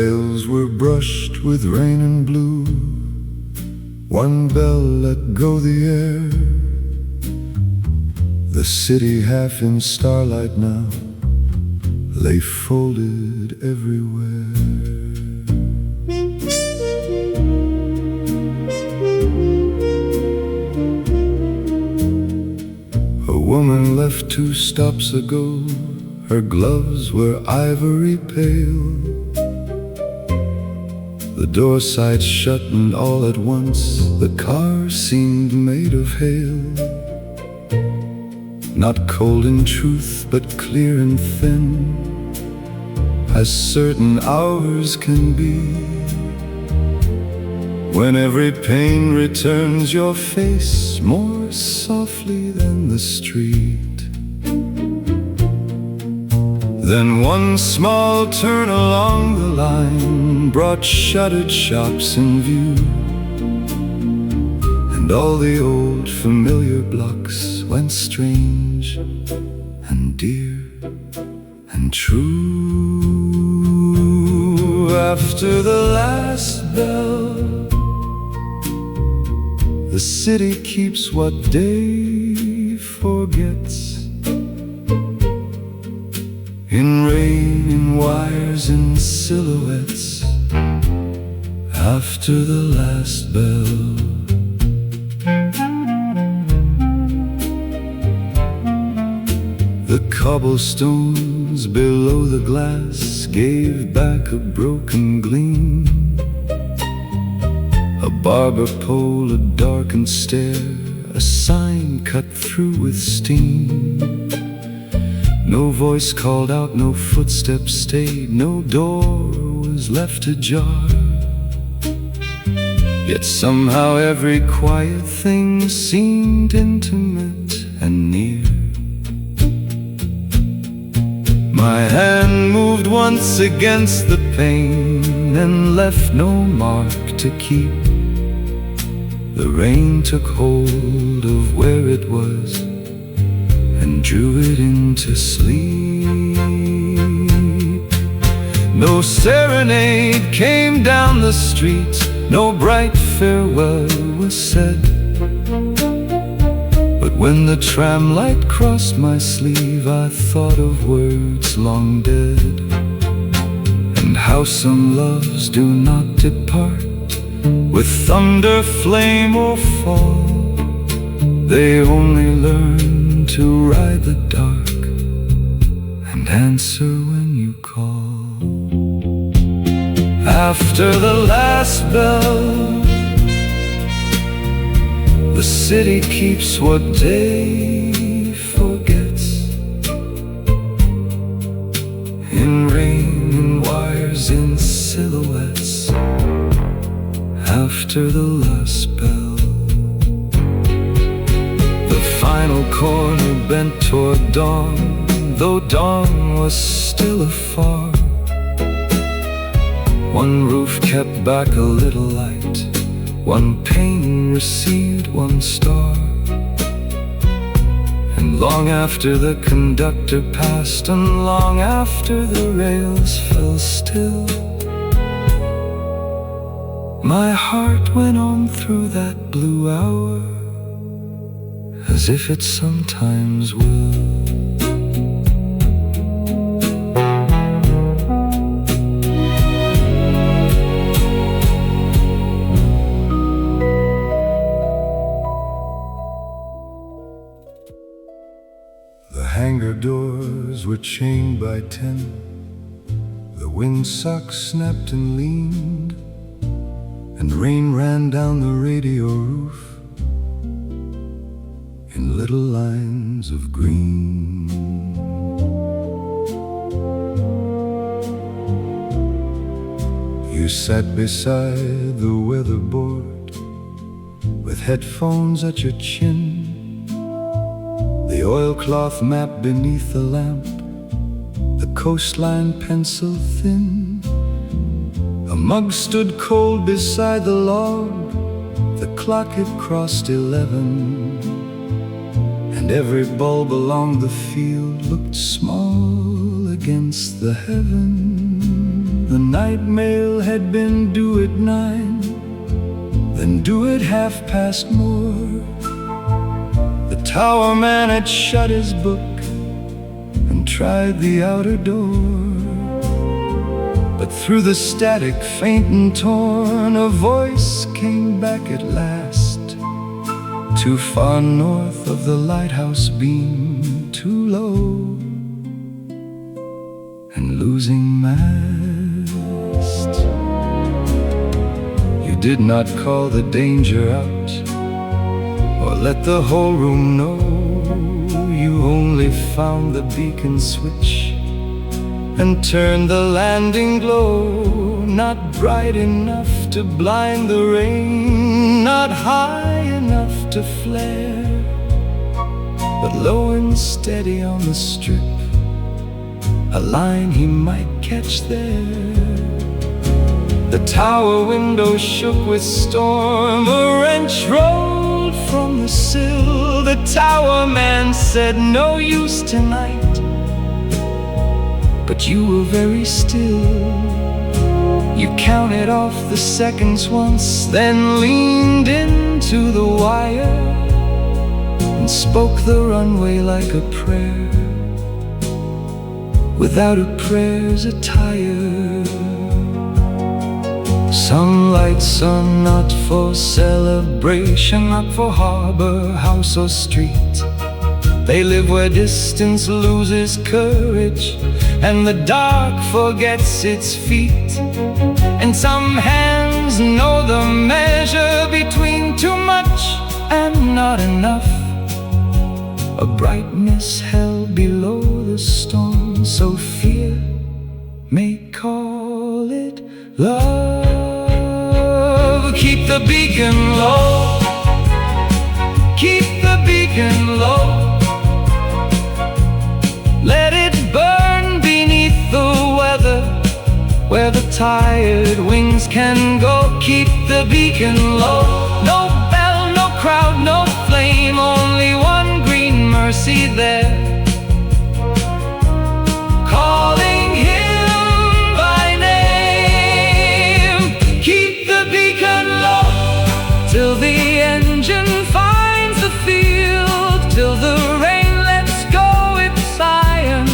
sails were brushed with rain and blue. One bell let go the air. The city, half in starlight now, lay folded everywhere. A woman left 2 stops ago. Her gloves were ivory pale. The door side shut, and all at once the car seemed made of hail. Not cold in truth, but clear and thin, as certain hours can be, when every pain returns your face more softly than the street. Then one small turn along the line brought shuttered shops in view, and all the old familiar blocks went strange and dear and true. After the last bell, the city keeps what day forgets. In rain, in wires, in silhouettes, after the last bell. The cobblestones below the glass gave back a broken gleam. A barber pole, a darkened stair, a sign cut through with steam. No voice called out, no footsteps stayed, no door was left ajar. Yet somehow every quiet thing seemed intimate and near. My hand moved once against the pane and left no mark to keep. The rain took hold of where it was and drew it into sleep. No serenade came down the street, no bright farewell was said. But when the tram light crossed my sleeve, I thought of words long dead, and how some loves do not depart with thunder, flame, or fall. They only learn to ride the dark and answer when you call. After the last bell, the city keeps what day forgets. In rain, in wires, in silhouettes, after the last bell. The final corner bent toward dawn, though dawn was still afar. One roof kept back a little light, one pane received one star. And long after the conductor passed, and long after the rails fell still, my heart went on through that blue hour, as if it sometimes will. The hangar doors were chained by 10. The windsock snapped and leaned, and rain ran down the radio roof in little lines of green. You sat beside the weatherboard with headphones at your chin, the oilcloth map beneath the lamp, the coastline pencil thin. A mug stood cold beside the log, the clock had crossed 11, and every bulb along the field looked small against the heaven. The night mail had been due at 9, then due at 4:30. The tower man had shut his book and tried the outer door. But through the static, faint and torn, a voice came back at last. Too far north of the lighthouse beam, too low and losing mast. You did not call the danger out or let the whole room know. You only found the beacon switch and turned the landing glow. Not bright enough to blind the rain, not high enough to flare, but low and steady on the strip, a line he might catch there. The tower window shook with storm, a wrench rolled from the sill. The tower man said, "No use tonight," but you were very still. You counted off the seconds once, then leaned into the wire and spoke the runway like a prayer, without a prayer's attire. Some lights are not for celebration, not for harbor, house or street. They live where distance loses courage and the dark forgets its feet. And some hands know the measure between too much and not enough, a brightness held below the storm, so fear may call it love. Keep the beacon low, keep the beacon low. Let it burn beneath the weather, where the tired wings can go. Keep the beacon low. No bell, no crowd, no flame, only one green mercy there, calling him by name. Keep the beacon low till the engine finds the field, till the rain lets go its iron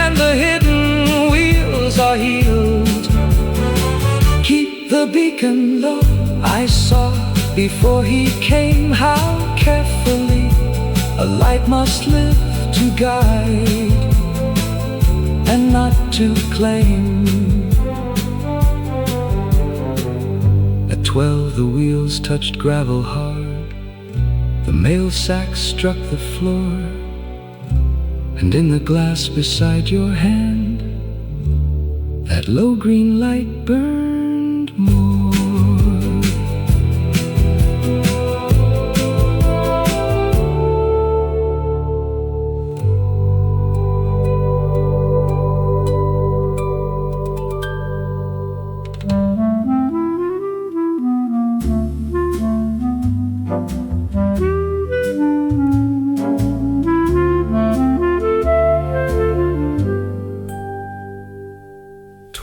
and the hidden wheels are healed. Keep the beacon low. I saw before he came how carefully a light must live to guide and not to claim. At 12 the wheels touched gravel hard, the mail sack struck the floor, and in the glass beside your hand, that low green light burned more.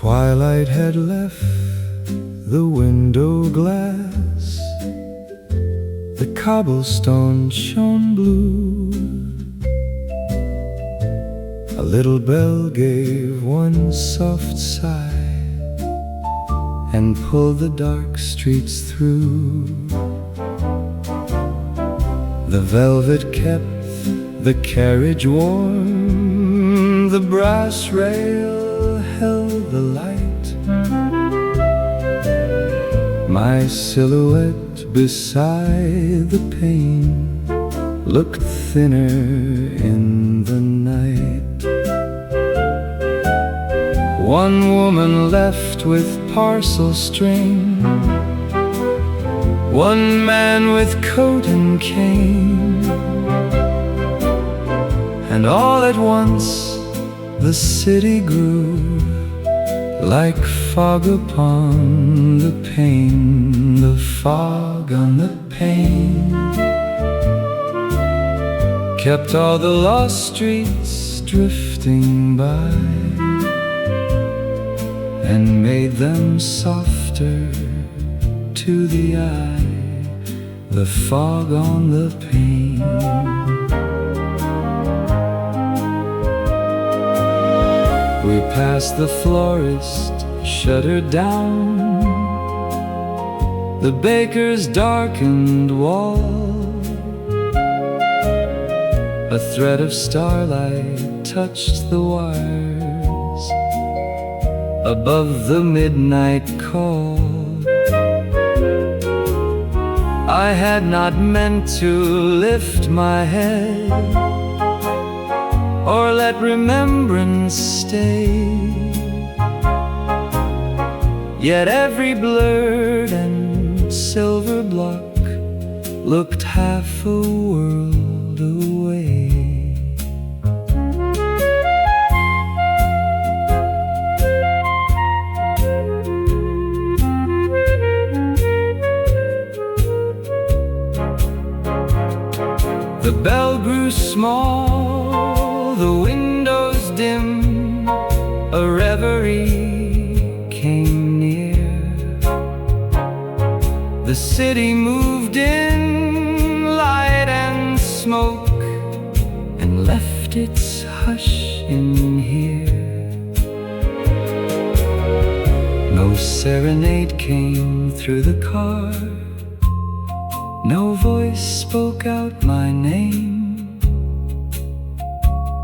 Twilight had left the window glass, the cobblestone shone blue. A little bell gave one soft sigh and pulled the dark streets through. The velvet kept the carriage warm, the brass rail held the light. My silhouette beside the pane looked thinner in the night. One woman left with parcel string, one man with coat and cane, and all at once the city grew like fog upon the pane, the fog on the pane kept all the lost streets drifting by, and made them softer to the eye, the fog on the pane. We passed the florist, shuttered down, the baker's darkened wall. A thread of starlight touched the wires above the midnight call. I had not meant to lift my head or let remembrance stay, yet every blurred and silver block looked half a world away. The bell grew small, the windows dim, a reverie came near. The city moved in light and smoke and left its hush in here. No serenade came through the car, no voice spoke out my name.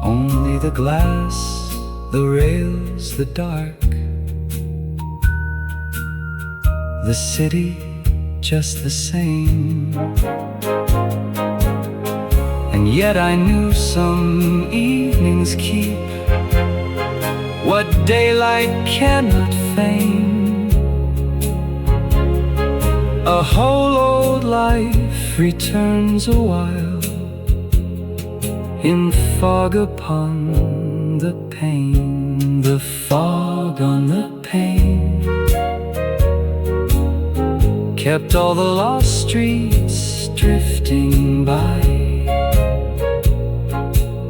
Only the glass, the rails, the dark, the city just the same. And yet I knew some evenings keep what daylight cannot feign. A whole old life returns a while in fog upon the pane, the fog on the pane kept all the lost streets drifting by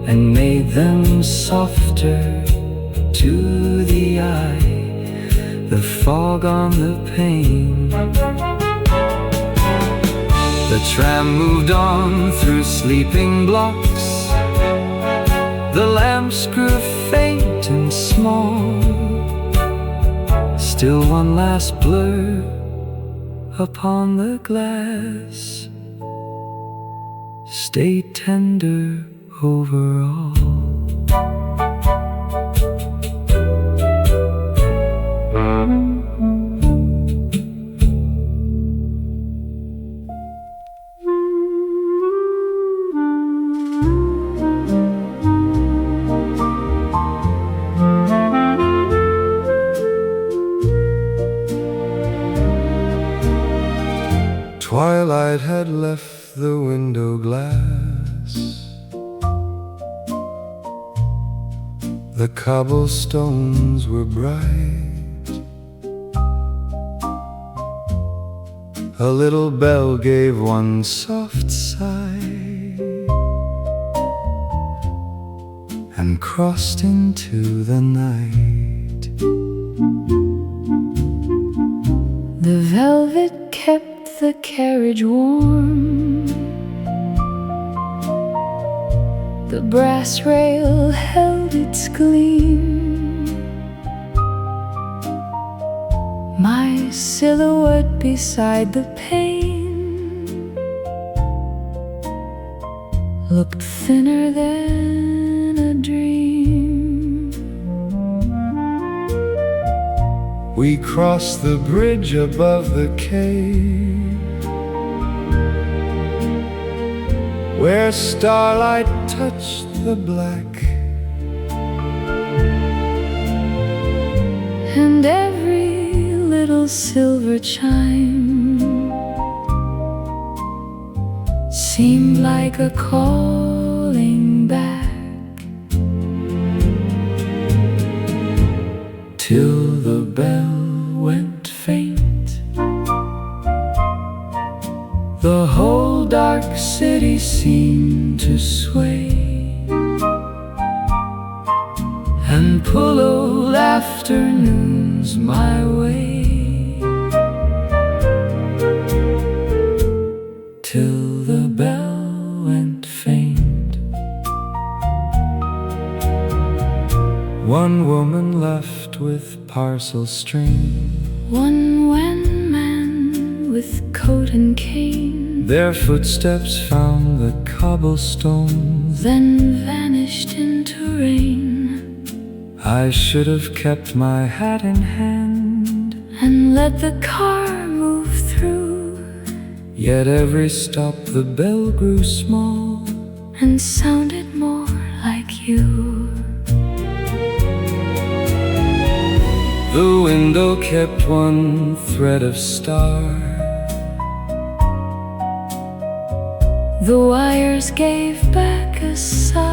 and made them softer to the eye, the fog on the pane. The tram moved on through sleeping blocks, the lamps grew faint and small. Still one last blur upon the glass, stay tender overall. Twilight had left the window glass, the cobblestones were bright, a little bell gave one soft sigh and crossed into the night. The velvet kept the carriage warm, the brass rail held its gleam. My silhouette beside the pane looked thinner than a dream. We crossed the bridge above the cave, where starlight touched the black, and every little silver chime seemed like a calling back, till the bell went faint. The whole dark city seemed to sway and pull old afternoons my way, till the bell went faint. One woman left with parcel string, one wan man with coat and cane. their footsteps found the cobblestones, then vanished into rain. I should have kept my hat in hand and let the car move through, yet every stop the bell grew small and sounded more like you. The window kept one thread of star, the wires gave back a sigh.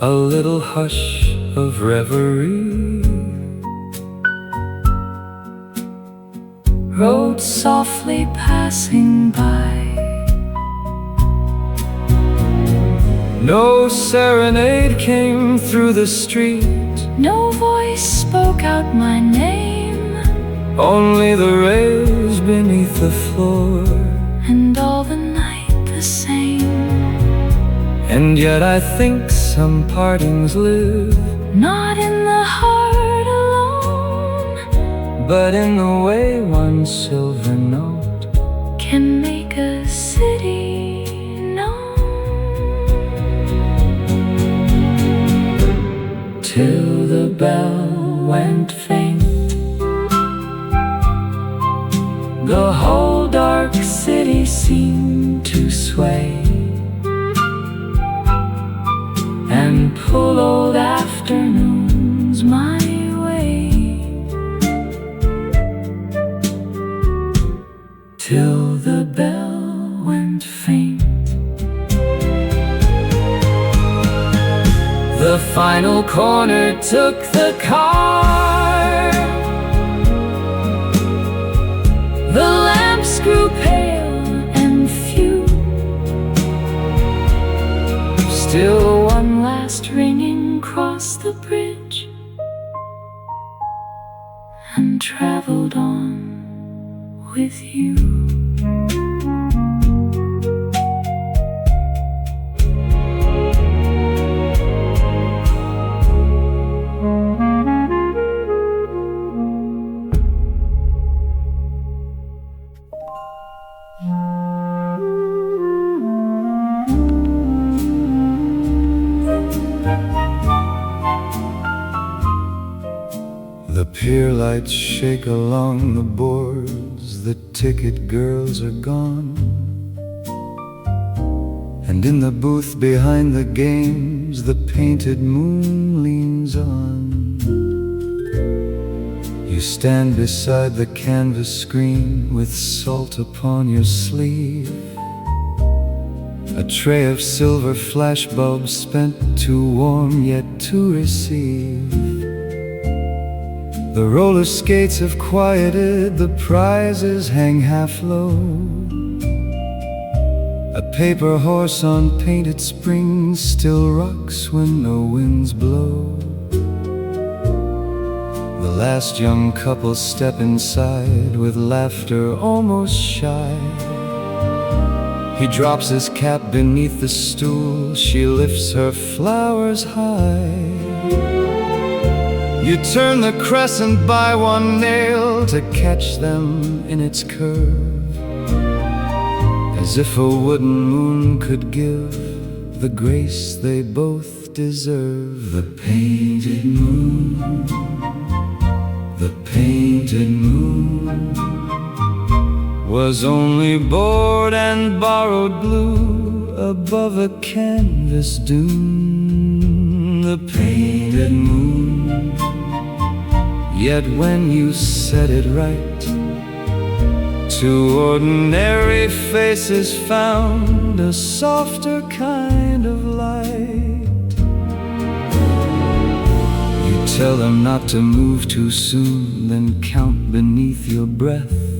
a little hush of reverie rode softly passing by. No serenade came through the street, No voice spoke out my name, only the rays beneath the floor, and all the night the same. and yet I think some partings live, Not in the heart alone, but in the way one silver note can make a city known. till the bell went faint. The whole dark city seemed to sway and pull old afternoons my way, till the bell went faint. The final corner took the car, the lamps grew pale and few, still one last ringing crossed the bridge and traveled on with you. The pier lights shake along the boards, the ticket girls are gone, and in the booth behind the games the painted moon leans on. You stand beside the canvas screen with salt upon your sleeve, a tray of silver flashbulbs spent too warm yet to receive. The roller skates have quieted, the prizes hang half low, a paper horse on painted springs still rocks when no winds blow. The last young couple step inside with laughter almost shy. He drops his cap beneath the stool, she lifts her flowers high. You turn the crescent by one nail to catch them in its curve, as if a wooden moon could give the grace they both deserve. The painted moon, the painted moon, was only bored and borrowed blue above a canvas dune. The painted moon, yet when you set it right, two ordinary faces found a softer kind of light. You tell them not to move too soon, then count beneath your breath.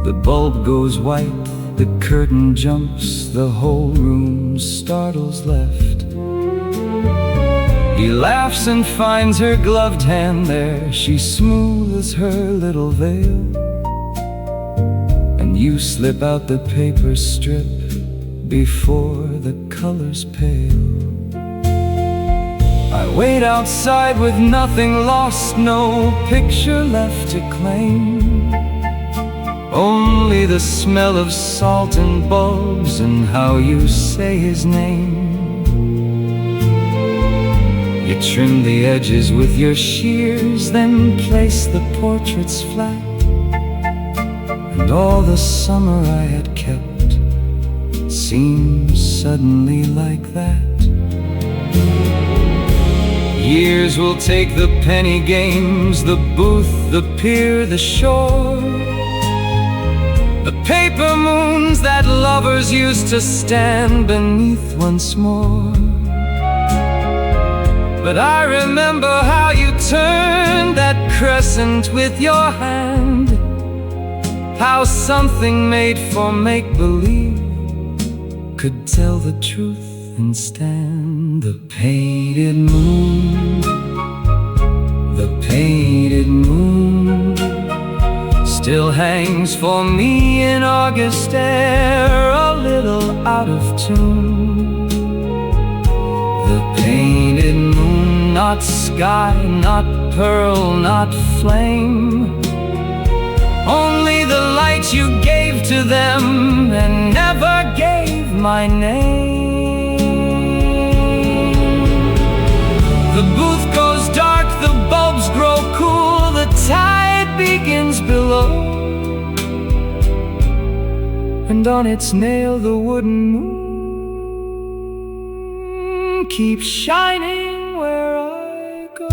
The bulb goes white, the curtain jumps, the whole room startles left. He laughs and finds her gloved hand there. She smooths her little veil, and you slip out the paper strip before the colors pale. I wait outside with nothing lost, no picture left to claim, only the smell of salt and bulbs and how you say his name. You trim the edges with your shears, then place the portraits flat, and all the summer I had kept seems suddenly like that. Years will take the penny games, the booth, the pier, the shore, the paper moons that lovers used to stand beneath once more. But I remember how you turned that crescent with your hand, how something made for make-believe could tell the truth and stand. The painted moon, the painted moon still hangs for me in August air, a little out of tune. The painted moon, not sky, not pearl, not flame, only the light you gave to them and never gave my name. The booth goes dark, the bulbs grow cool, the tide begins below, and on its nail the wooden moon keeps shining where I go.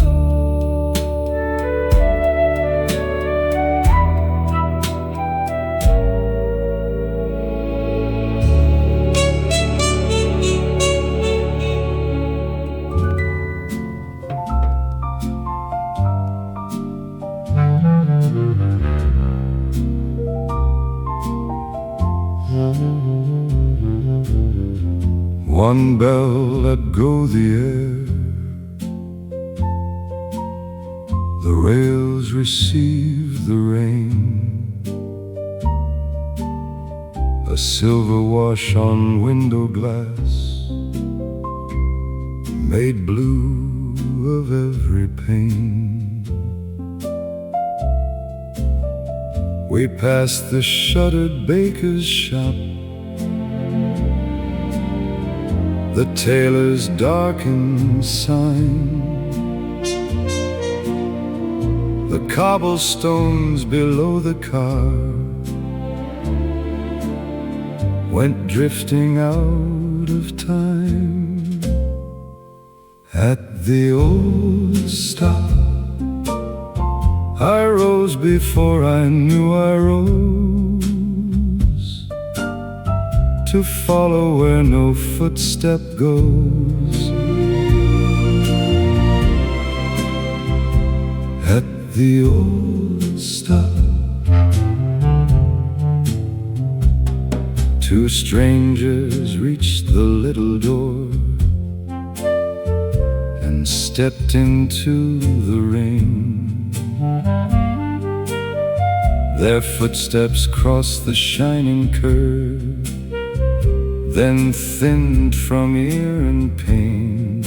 One bell let go the air, the rails receive the rain, a silver wash on window glass made blue of every pane. We passed the shuttered baker's shop, the tailor's darkened sign, the cobblestones below the car went drifting out of time. At the old stop, I rose before I knew I rose, to follow where no footstep goes. At the old stop, two strangers reached the little door and stepped into the rain. Their footsteps crossed the shining curve, then thinned from ear and pain.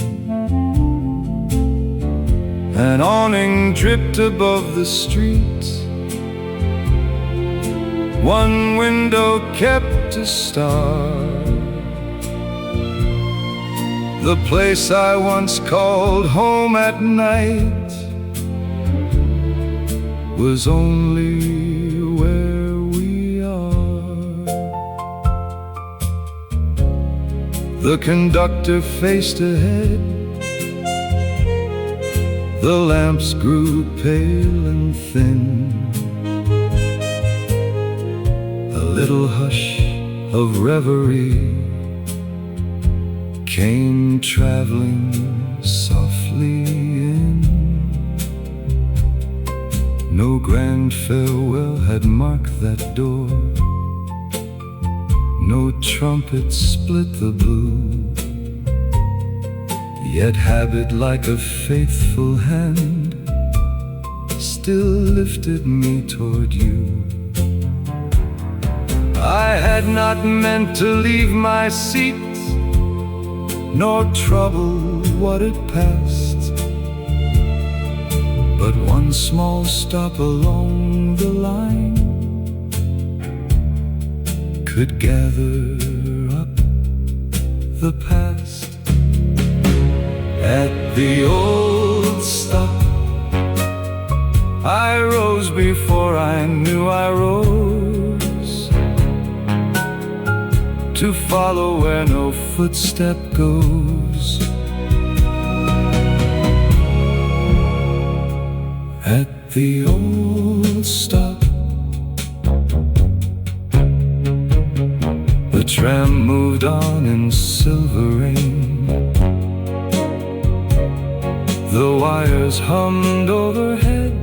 An awning dripped above the street, one window kept a star. The place I once called home at night was only where we are. The conductor faced ahead, the lamps grew pale and thin. A little hush of reverie came traveling softly in. No grand farewell had marked that door, no trumpet split the blue. Yet habit, like a faithful hand, still lifted me toward you. I had not meant to leave my seat, nor trouble what had passed, but one small stop along the line could gather up the past. At the old stop, I rose before I knew I rose, to follow where no footstep goes. At the old stop, the tram moved on in silver rain. The wires hummed overhead.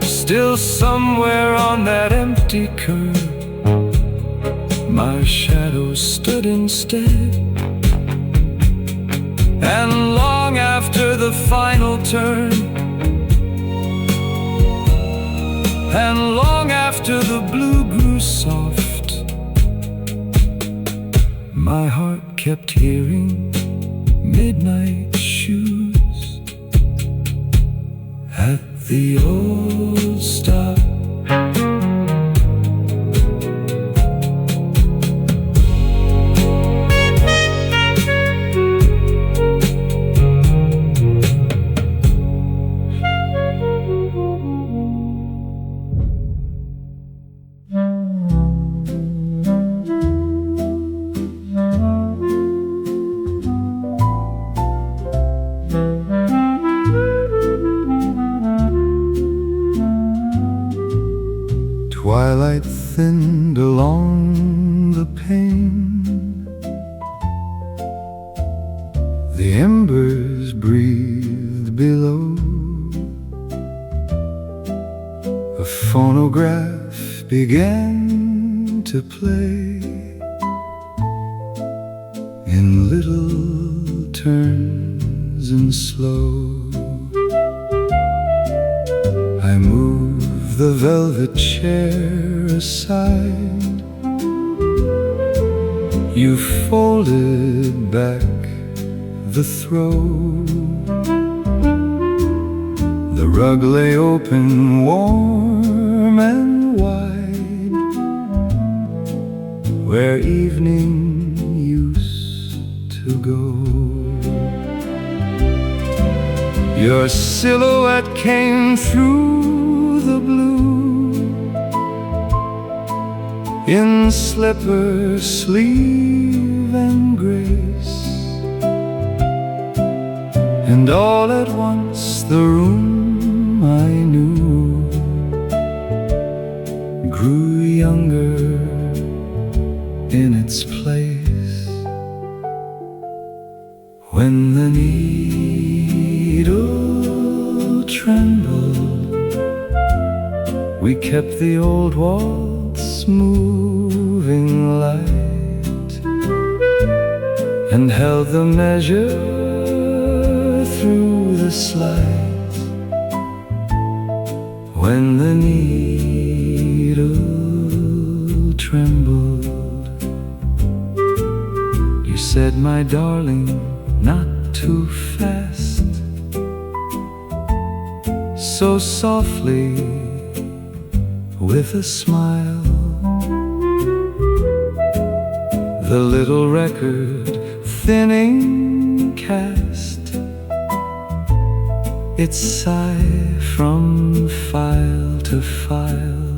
Still somewhere on that empty curb, my shadow stood instead. And long after the final turn, and long after the blue grew soft, my heart kept hearing midnight shoes at the old stop. Twilight thinned along the pane. The embers breathed below. A phonograph began to play in little turns and slow. I moved the velvet chair aside. You folded back the throw. The rug lay open, warm and wide, where evening used to go. Your silhouette came through the blue, in slipper, sleeve and grace. And all at once the room I knew grew younger in its place. When the needle trembled, we kept the old waltz moving light, and held the measure through the slides. When the needle trembled, you said, my darling, not too fast, so softly, with a smile. The little record, thinning cast its sigh from file to file.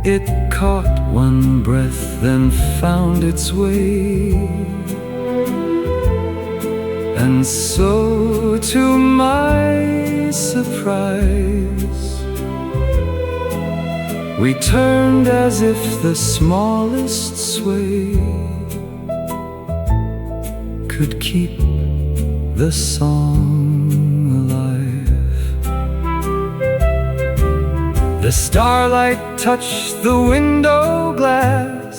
It caught one breath, then found its way. And so, to my surprise, we turned as if the smallest sway could keep the song alive. The starlight touched the window glass.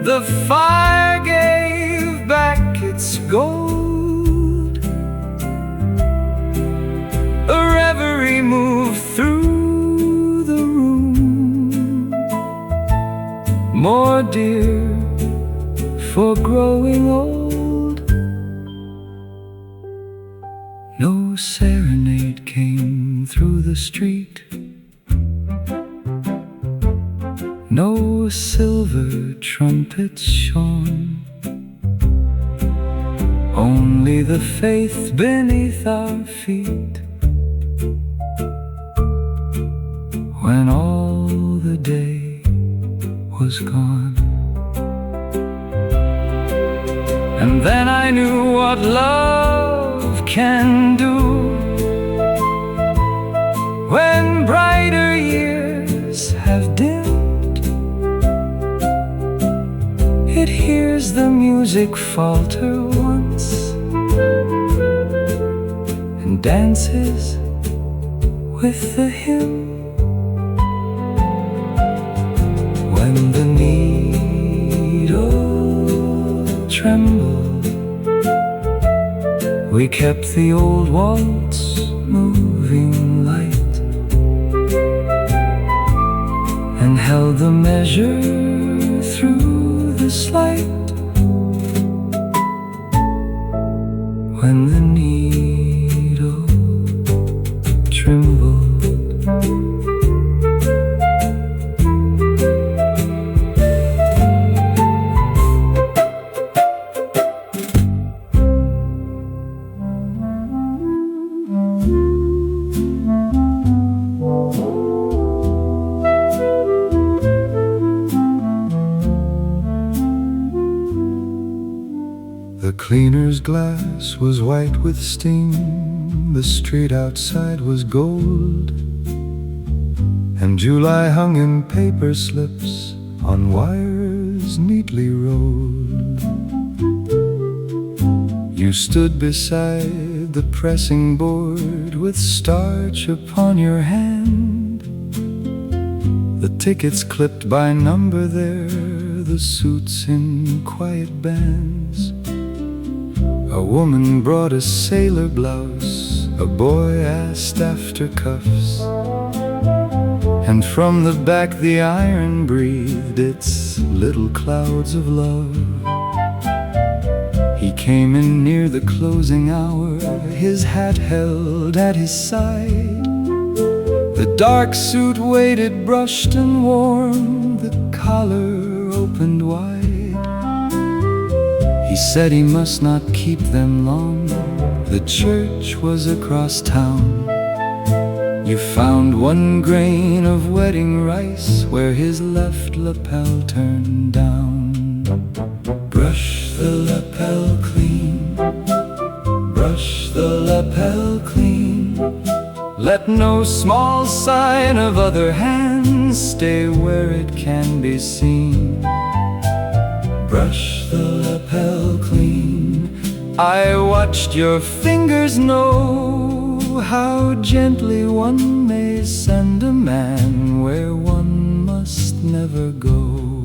The fire gave back its gold. A reverie moved through the room, more dear for growing old. No serenade came through the street, no silver trumpets shone, only the faith beneath our feet. When all the day was gone, and then I knew what love can do. When brighter years have dimmed, it hears the music falter once and dances with the hymn. When the needle trembled, we kept the old waltz moving light and held the measure through the slight. When the needle trembled, the cleaner's glass was white with steam, the street outside was gold, and July hung in paper slips on wires neatly rolled. You stood beside the pressing board with starch upon your hand, the tickets clipped by number there, the suits in quiet bands. A woman brought a sailor blouse, a boy asked after cuffs, and from the back the iron breathed its little clouds of love. He came in near the closing hour, his hat held at his side. The dark suit waited brushed and warm, the collar opened wide. He said he must not keep them long, the church was across town. You found one grain of wedding rice where his left lapel turned down. Brush the lapel clean, brush the lapel clean. Let no small sign of other hands stay where it can be seen. Brush the lapel clean. I watched your fingers know how gently one may send a man where one must never go.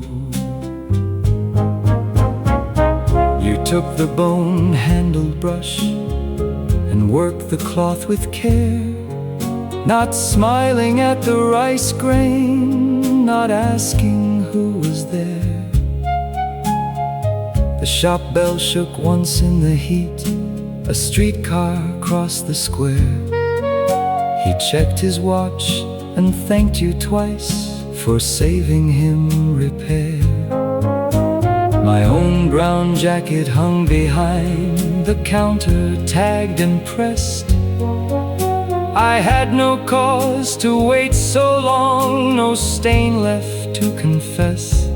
You took the bone-handled brush and worked the cloth with care, not smiling at the rice grain, not asking who was there. The shop bell shook once in the heat, a streetcar crossed the square. He checked his watch and thanked you twice for saving him repair. My own brown jacket hung behind the counter, tagged and pressed. I had no cause to wait so long, no stain left to confess.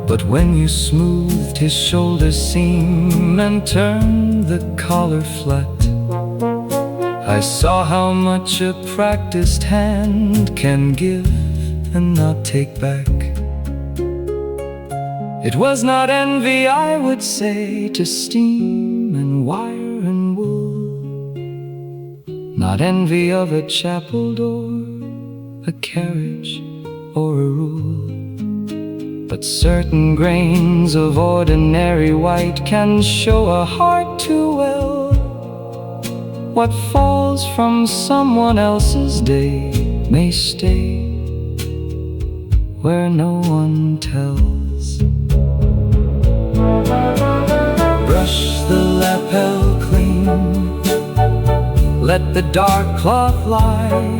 But when you smoothed his shoulder seam and turned the collar flat, I saw how much a practiced hand can give and not take back. It was not envy, I would say, to steam and wire and wool, not envy of a chapel door, a carriage or a rule. but certain grains of ordinary white can show a heart too well. What falls from someone else's day may stay where no one tells. Brush the lapel clean, let the dark cloth lie.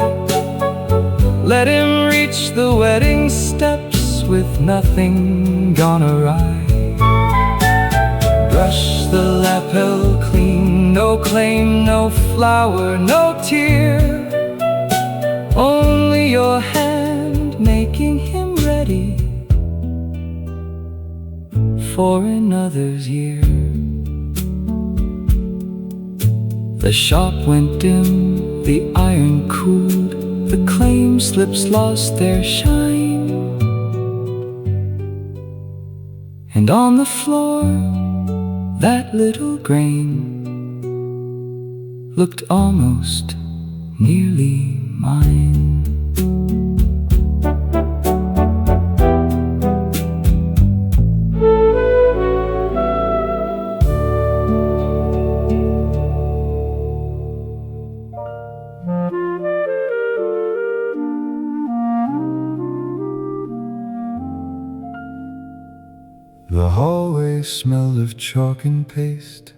Let him reach the wedding steps with nothing gone awry. Brush the lapel clean, no claim, no flower, no tear. Only your hand making him ready for another's year. The shop went dim, the iron cooled, the claim slips lost their shine. And on the floor, that little grain looked almost nearly mine. The hallway smelled of chalk and paste.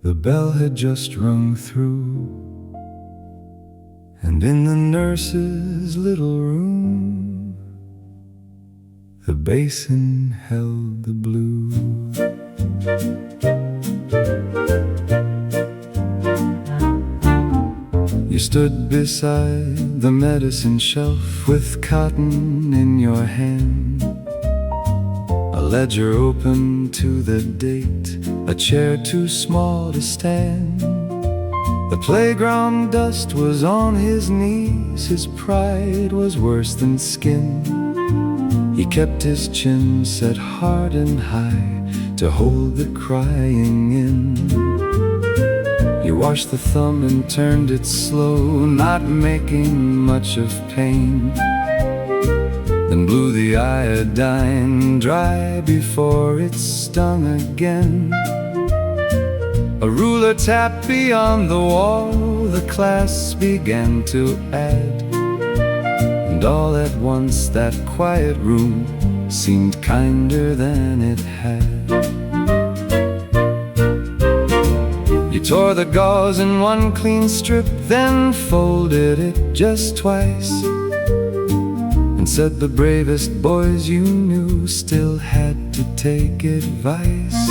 The bell had just rung through, and in the nurse's little room, the basin held the blue. You stood beside the medicine shelf with cotton in your hand, a ledger open to the date, a chair too small to stand. The playground dust was on his knees, his pride was worse than skin. He kept his chin set hard and high to hold the crying in. He washed the thumb and turned it slow, not making much of pain. Then blew the iodine dry before it stung again. A ruler tapped beyond the wall, the class began to add, and all at once that quiet room seemed kinder than it had. You tore the gauze in one clean strip, then folded it just twice, and said the bravest boys you knew still had to take advice.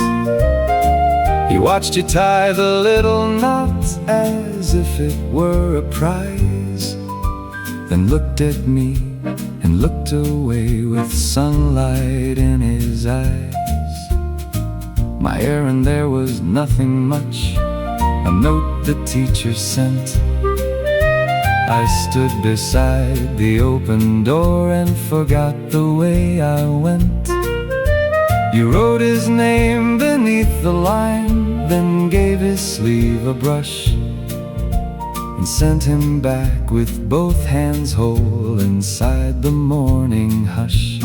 He watched you tie the little knots as if it were a prize, then looked at me and looked away with sunlight in his eyes. My errand there was nothing much, a note the teacher sent. I stood beside the open door and forgot the way I went. You wrote his name beneath the line, then gave his sleeve a brush, and sent him back with both hands whole inside the morning hush.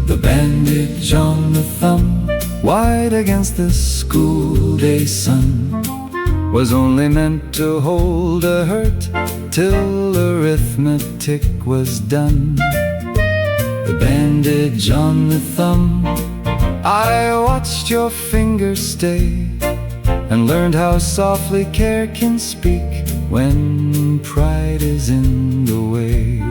The bandage on the thumb, wide against the school day sun, was only meant to hold a hurt till arithmetic was done. The bandage on the thumb, I watched your fingers stay, and learned how softly care can speak when pride is in the way.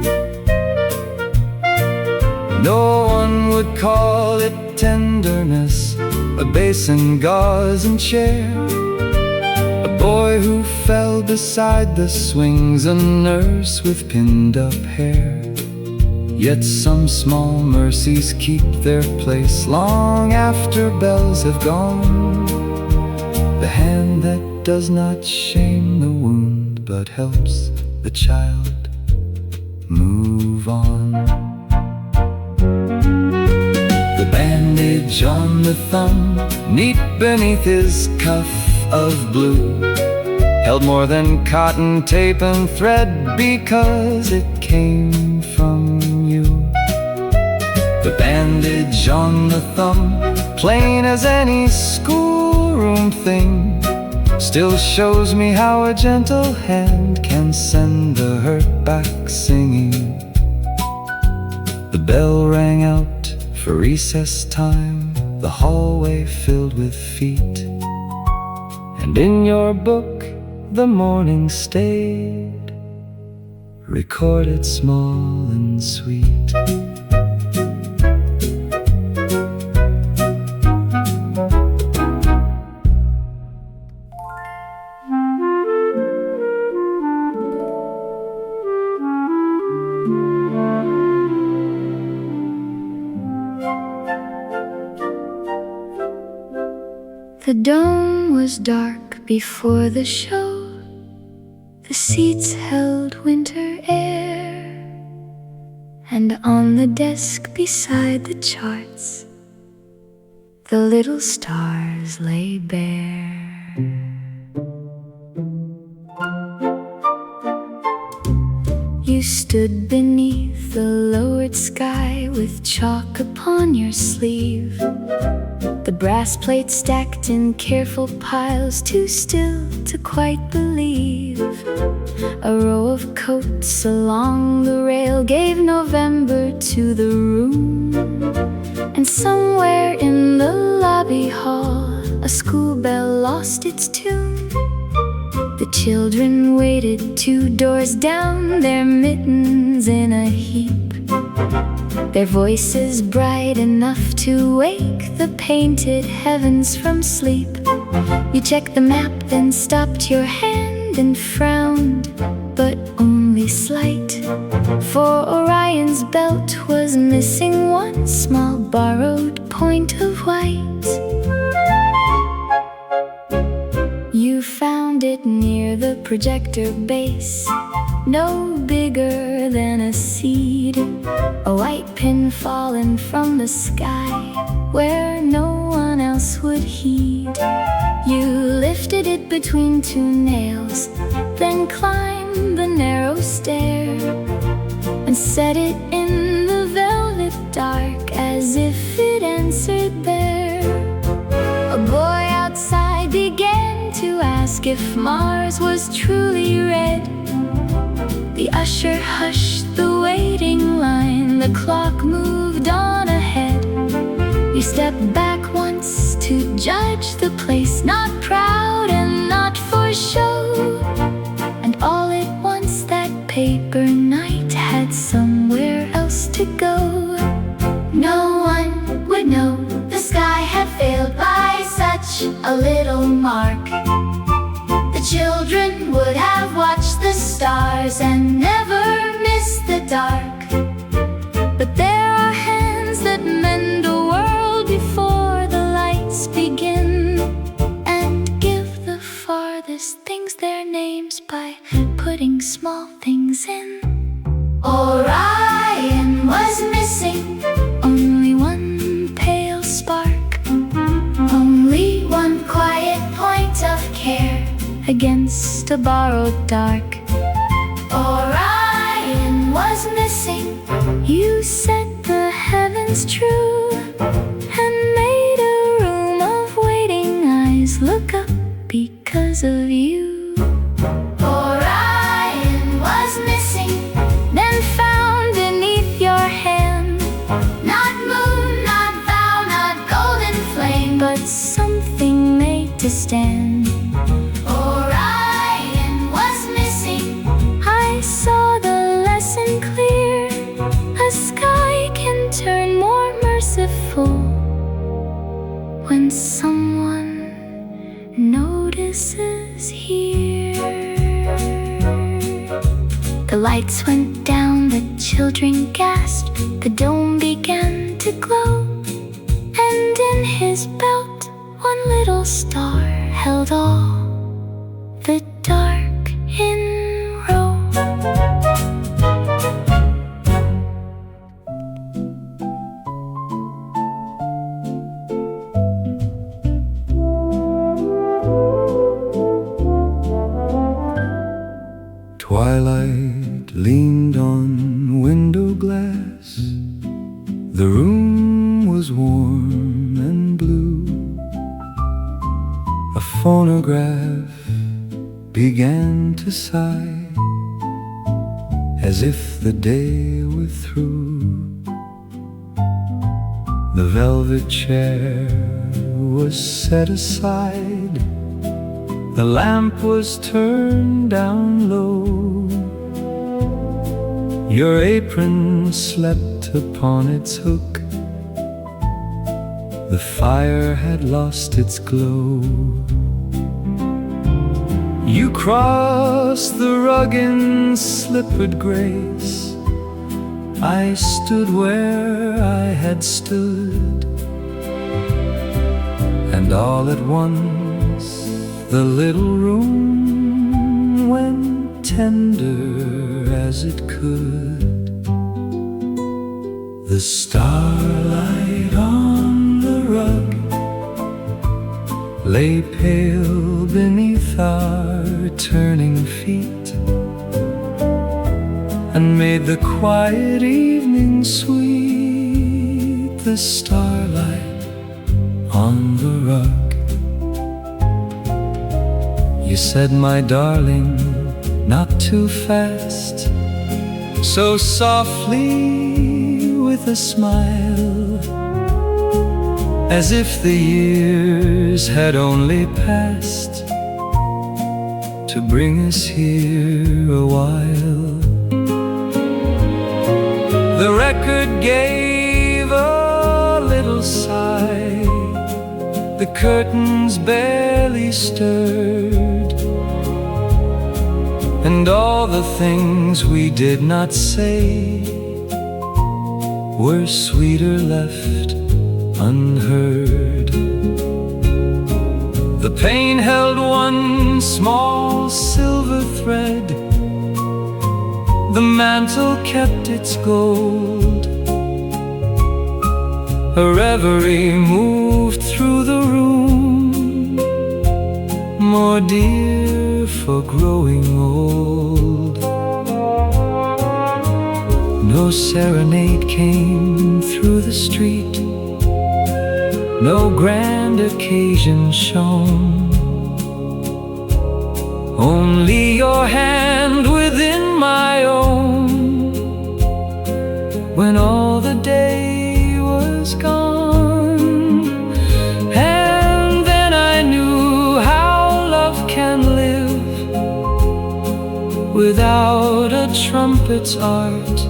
No one would call it tenderness, a basin, gauze and chair, a boy who fell beside the swings, a nurse with pinned up hair. Yet some small mercies keep their place long after bells have gone. The hand that does not shame the wound, but helps the child move on. The bandage on the thumb, neat beneath his cuff of blue, held more than cotton, tape and thread, because it came from you. The bandage on the thumb, plain as any schoolroom thing, still shows me how a gentle hand can send the hurt back singing. The bell rang out for recess time, the hallway filled with feet, and in your book the morning stayed, recorded small and sweet. The dome was dark before the show. The seats held winter air, and on the desk beside the charts, the little stars lay bare. You stood beneath the lowered sky with chalk upon your sleeve, the brass plates stacked in careful piles, too still to quite believe. A row of coats along the rail gave November to the room, and somewhere in the lobby hall a school bell lost its tune. The children waited 2 doors down, their mittens in a heap, their voices bright enough to wake the painted heavens from sleep. You checked the map, then stopped your hand and frowned, but only slight, for Orion's belt was missing one small borrowed point of white. You found it near the projector base, no bigger than a seed, a white pin fallen from the sky where no one else would heed. You lifted it between 2 nails, then climbed the narrow stair and set it in the velvet dark as if it answered there. A boy outside began to ask if Mars was truly red. The usher hushed the waiting line, the clock moved on ahead. You stepped back once to judge the place, not proud and not for show, and all at once that paper night had somewhere else to go. No one would know the sky had failed by such a little mark. The children would have watched the stars and never missed the dark. But there are hands that mend a world before the lights begin, and give the farthest things their names by putting small things in. Orion was missing only one pale spark, only one quiet point of care against a borrowed dark. Orion was missing. You set the heavens true and made a room of waiting eyes look up because of you. Orion was missing, then found beneath your hand, not moon, not vow, not golden flame, but something made to stand. Orion was missing. I saw the lesson clear. A sky can turn more merciful when someone notices here. The lights went down, the children gasped, the dome began to glow, and in his belt one little star held all the dark in row. Twilight leaned on window glass. The room phonograph began to sigh, as if the day were through. The velvet chair was set aside, the lamp was turned down low. Your apron slept upon its hook, the fire had lost its glow. You crossed the rug in slippered grace, I stood where I had stood, and all at once the little room went tender as it could. The starlight on the rug lay pale beneath our turning feet, and made the quiet evening sweet. The starlight on the rug. You said, my darling, not too fast, so softly with a smile, as if the years had only passed to bring us here a while. The record gave a little sigh, the curtains barely stirred, and all the things we did not say were sweeter left unheard. The pane held one small silver thread, the mantle kept its gold. A reverie moved through the room, more dear for growing old. No serenade came through the street, no grand occasion shone, only your hand within my own, when all the day was gone. And then I knew how love can live without a trumpet's art,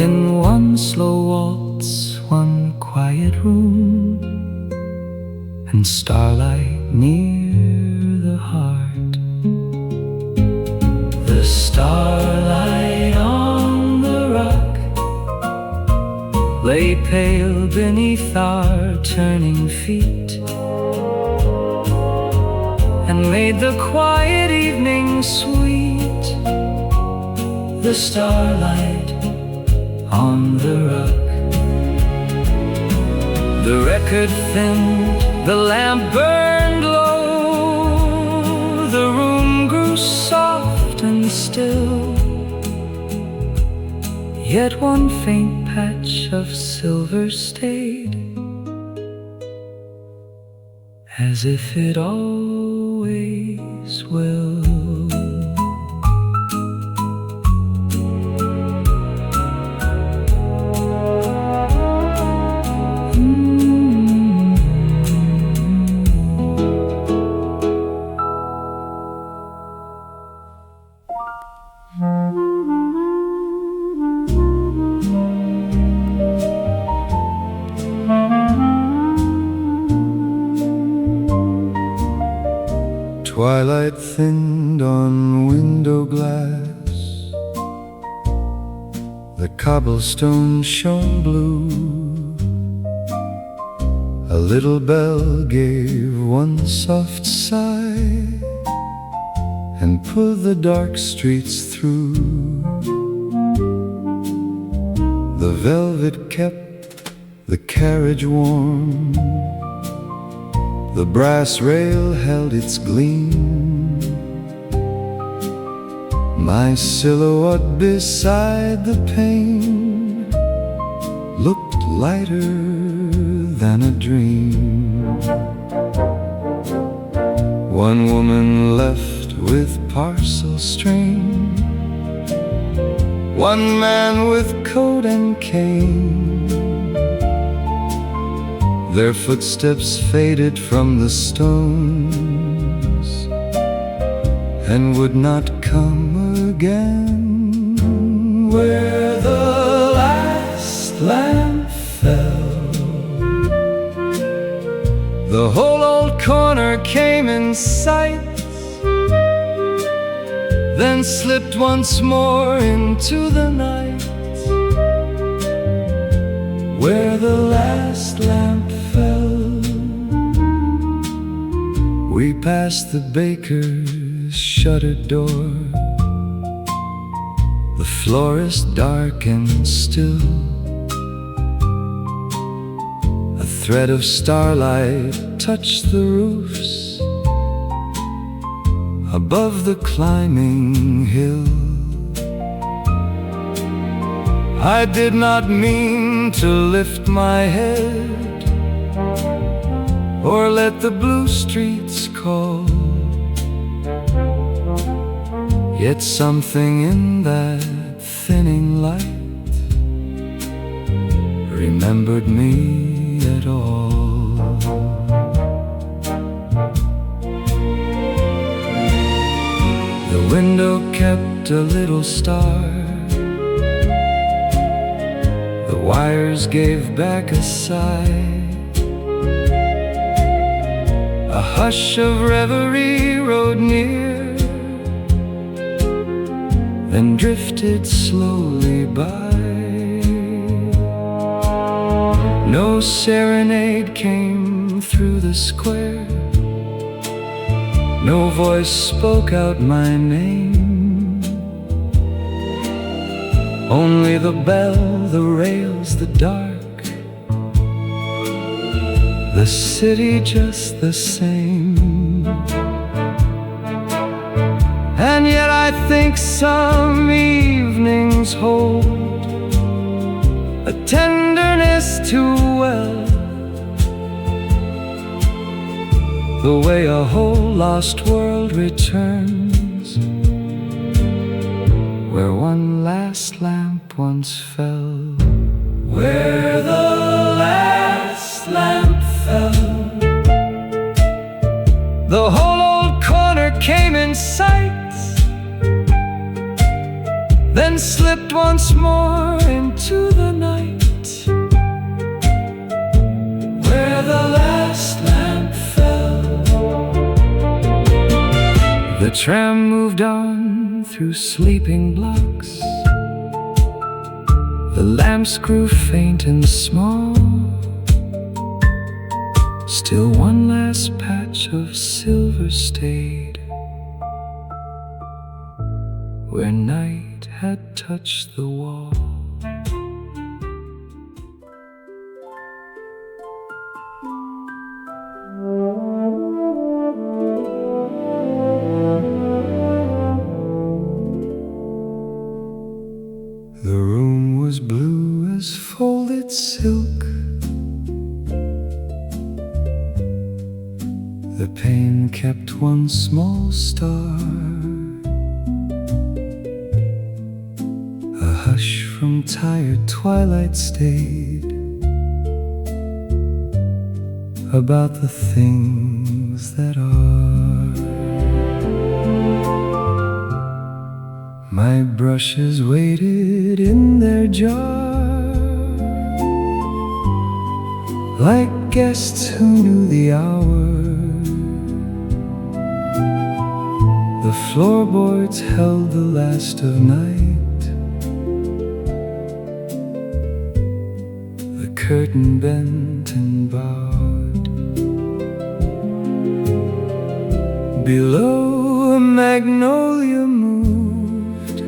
in one slow waltz, one quiet room, and starlight near the heart. The starlight on the rug lay pale beneath our turning feet, and made the quiet evening sweet. The starlight on the rug. The record thinned, the lamp burned low, the room grew soft and still, yet one faint patch of silver stayed, as if it always will. Twilight thinned on window glass, the cobblestone shone blue. A little bell gave one soft sigh and pulled the dark streets through. The velvet kept the carriage warm, the brass rail held its gleam. My silhouette beside the pane looked lighter than a dream. One woman left with parcel string, one man with coat and cane. Their footsteps faded from the stones and would not come again. Where the last lamp fell, the whole old corner came in sight, then slipped once more into the night. Where the last lamp fell, we passed the baker's shuttered door, the florist dark and still. A thread of starlight touched the roofs above the climbing hill. I did not mean to lift my head or let the blue streets call, yet something in that thinning light remembered me at all. The window kept a little star, the wires gave back a sigh. A hush of reverie rode near, then drifted slowly by. No serenade came through the square, no voice spoke out my name. Only the bell, the rails, the dark, the city just the same. And yet I think some evenings hold a tenderness too well, the way a whole lost world returns, where one last lamp once fell. Where the last lamp fell, the whole old corner came in sight, then slipped once more into the night. Where the last lamp fell, the tram moved on through sleeping blocks, the lamps grew faint and small. Still one last patch of silver stayed, where night had touched the wall. The room was blue as folded silk, the pane kept one small star. A hush from tired twilight stayed about the things that are. My brushes waited in their jar, like guests who knew the hour. The floorboards held the last of night, the curtain bent and bowed. Below, a magnolia moved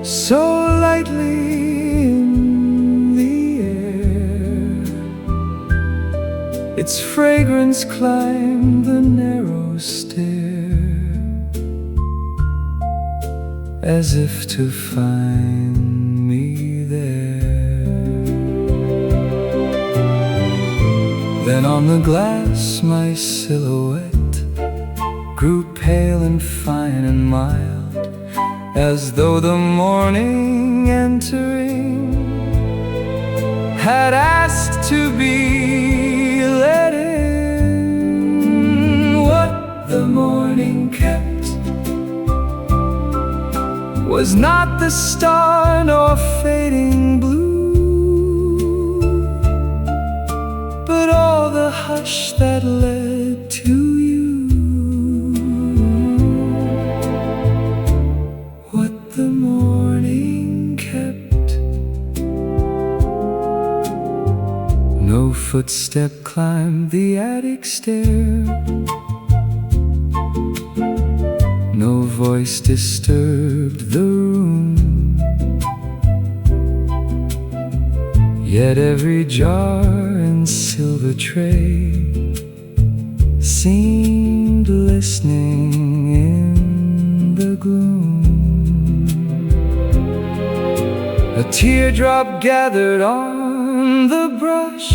so lightly in the air, its fragrance climbed the narrow stair, as if to find me there. Then on the glass my silhouette grew pale and fine and mild, as though the morning entering had asked to be let in. What the morning kept was not the star nor fading blue, but all the hush that led to you. What the morning kept. No footstep climbed the attic stair, no voice disturbed the room, yet every jar and silver tray seemed listening in the gloom. A teardrop gathered on the brush,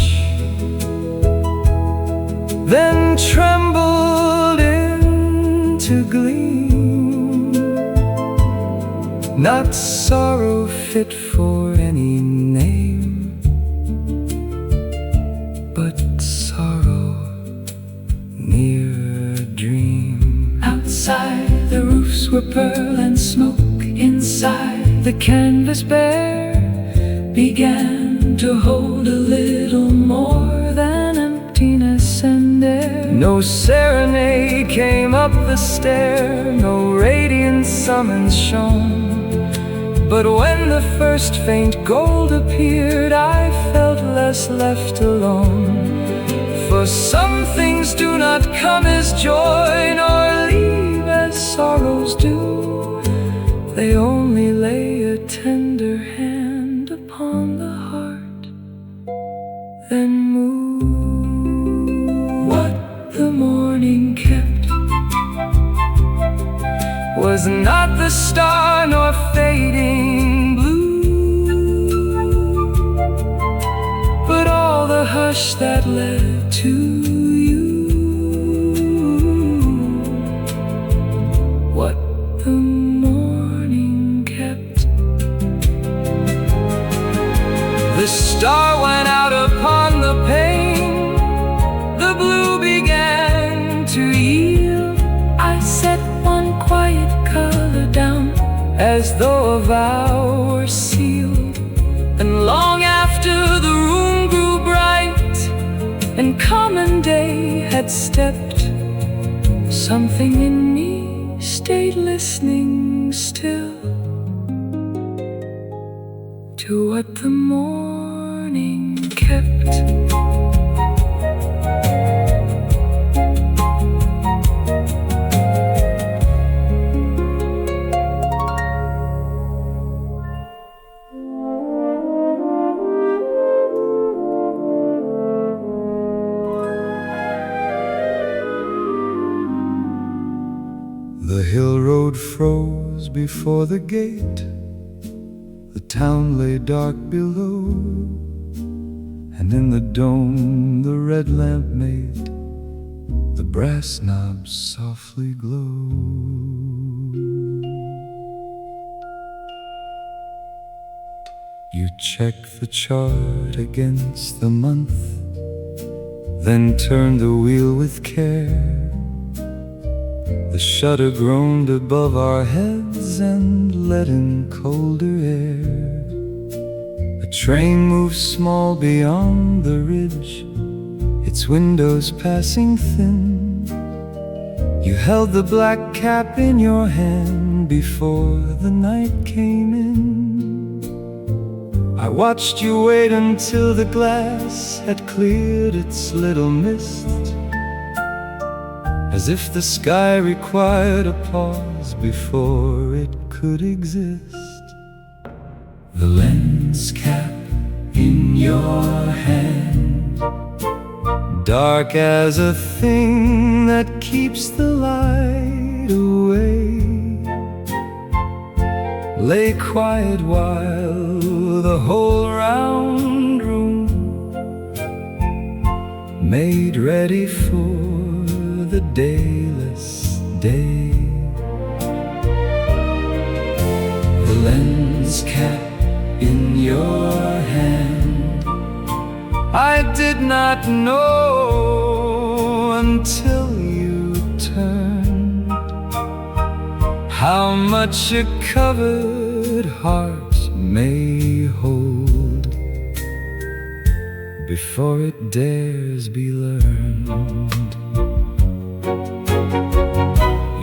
then trembled into gleam. Not sorrow fit for any name, but sorrow near a dream. Outside the roofs were pearl and smoke. Inside the canvas bare began to hold a little more than emptiness and air. No serenade came up the stair, no radiant summons shone, but when the first faint gold appeared, I felt less left alone. For some things do not come as joy, nor leave as sorrows do. They only lay a tender hand upon the heart, then move. What the morning kept was not the star nor fading blue, but all the hush that led to you. What the morning kept. The star went out upon the pane, the blue began to yield. I set one quiet color down, as though a vow were sealed. And long after the room grew bright and common day had stepped, something in me stayed listening still to what the morning kept. The hill road froze before the gate, the town lay dark below, and in the dome the red lamp made the brass knobs softly glow. You check the chart against the month, then turn the wheel with care. The shutter groaned above our heads and let in colder air. A train moved small beyond the ridge, its windows passing thin. You held the black cap in your hand before the night came in. I watched you wait until the glass had cleared its little mist, as if the sky required a pause before it could exist. The lens cap in your hand, dark as a thing that keeps the light away, lay quiet while the whole round room made ready for the dayless day. The lens cap in your hand, I did not know until you turned how much a covered heart may hold before it dares be learned.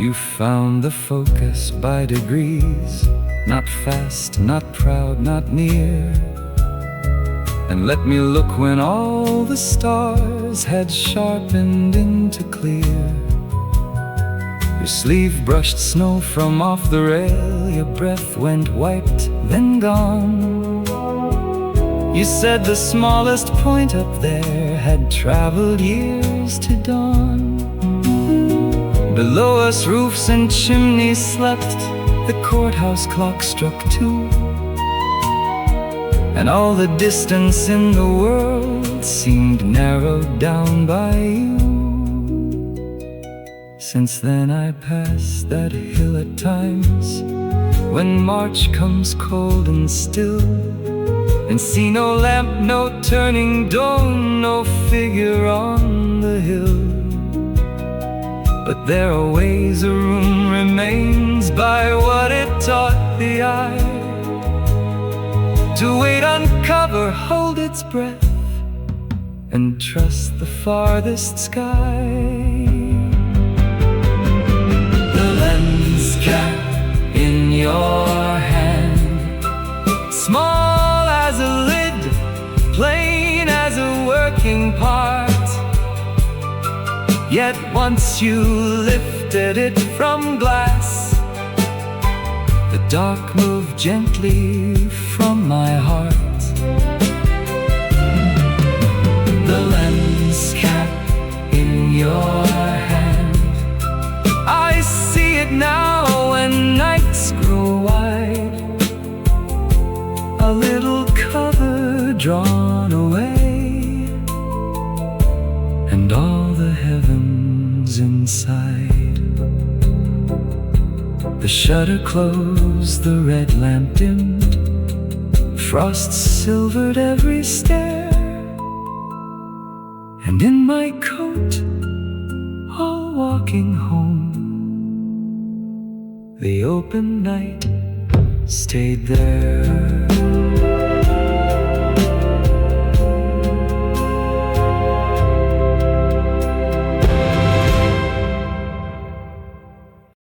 You found the focus by degrees, not fast, not proud, not near, and let me look when all the stars had sharpened into clear. Your sleeve brushed snow from off the rail, your breath went wiped, then gone. You said the smallest point up there had traveled years to dawn. Below us roofs and chimneys slept, the courthouse clock struck 2, and all the distance in the world seemed narrowed down by you. Since then I pass that hill at times, when March comes cold and still, and see no lamp, no turning dome, no figure on the hill. But there are ways a room remains by what it taught the eye, to wait, uncover, hold its breath, and trust the farthest sky. The lens cap in your hand, small as a lid, plain as a working part, yet once you lifted it from glass, the dark moved gently from my heart. The lens cap in your hand, I see it now when nights grow wide, a little cover drawn away, and all the heavens inside. The shutter closed, the red lamp dimmed, frost silvered every stair, and in my coat, all walking home, the open night stayed there.